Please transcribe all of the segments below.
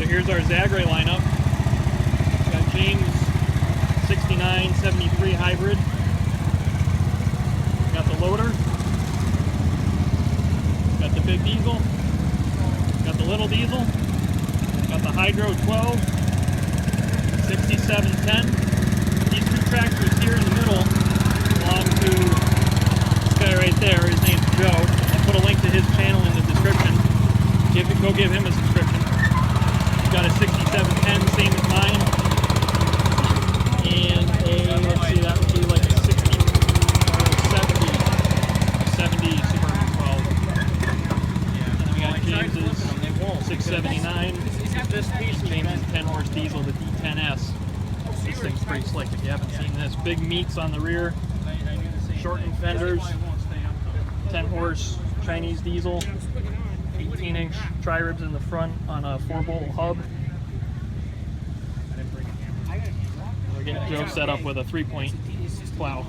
So here's our Zagray lineup. We got James 6973 hybrid. We got the loader. We got the big diesel. We got the little diesel. We got the Hydro 12 6710. These two tractors here in the middle belong to this guy right there. His name's Joe. I'll put a link to his channel in the description. Go give him a subscription. He's got a 6710, same as mine. And a, let's see, that would be like a 60 or 70 Suburban 12. And then we got James's 679. James's 10 horse diesel, the D10S. This thing's pretty slick if you haven't seen this. Big meats on the rear, shortened fenders, 10 horse Chinese diesel, 18-inch tri-ribs in the front on a 4-bolt hub. We're getting Joe set up with a 3-point plow.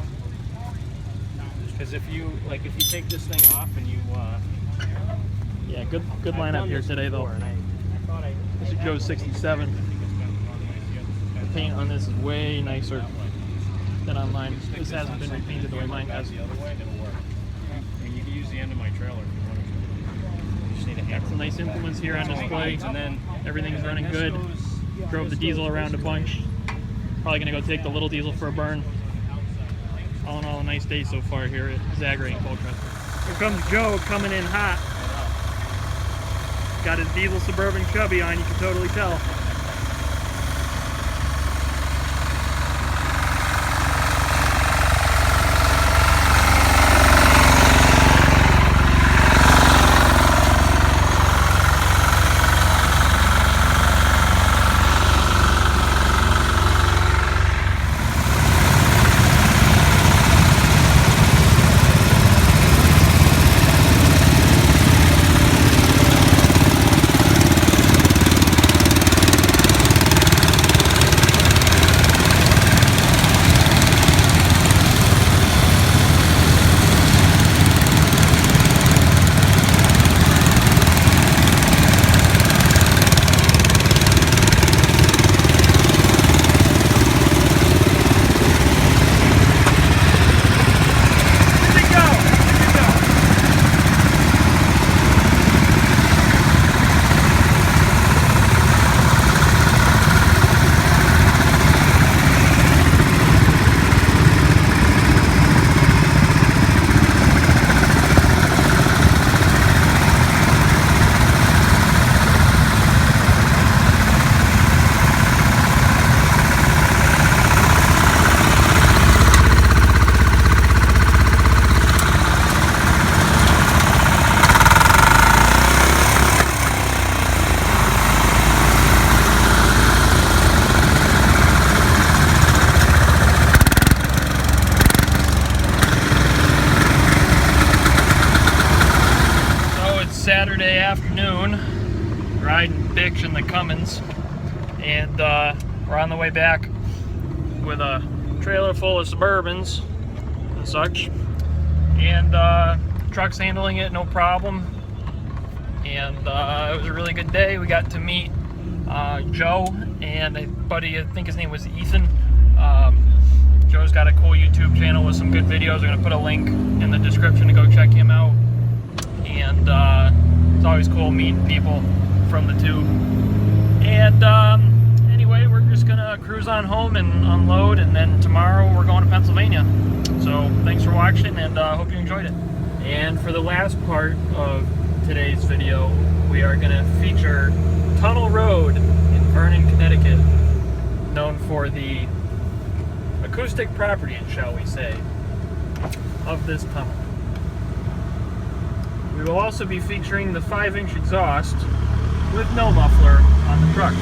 Because if you take this thing off and you yeah, good lineup here today though. This is Joe's 67. The paint on this is way nicer than on mine. This hasn't been repainted the way mine has. The other way, it'll work. I mean, you can use the end of my trailer if you want to. You just need a hammer. Some nice implements here on display. And then everything's running good. Drove the diesel around a bunch. Probably gonna go take the little diesel for a burn. All in all, a nice day so far here at Zagray and Colchester. Here comes Joe coming in hot. Got his diesel Suburban Chubby on, you can totally tell. Saturday afternoon, riding Bitch in the Cummins, and we're on the way back with a trailer full of Suburbans and such, and truck's handling it no problem, and it was a really good day. We got to meet Joe and a buddy, I think his name was Ethan. Joe's got a cool YouTube channel with some good videos. We're going to put a link in the description to go check him out. And it's always cool meeting people from the two. And anyway, we're just gonna cruise on home and unload, and then tomorrow we're going to Pennsylvania. So thanks for watching, and hope you enjoyed it. And for the last part of today's video, we are gonna feature Tunnel Road in Vernon, Connecticut, known for the acoustic properties, shall we say, of this tunnel. We will also be featuring the 5-inch exhaust with no muffler on the truck.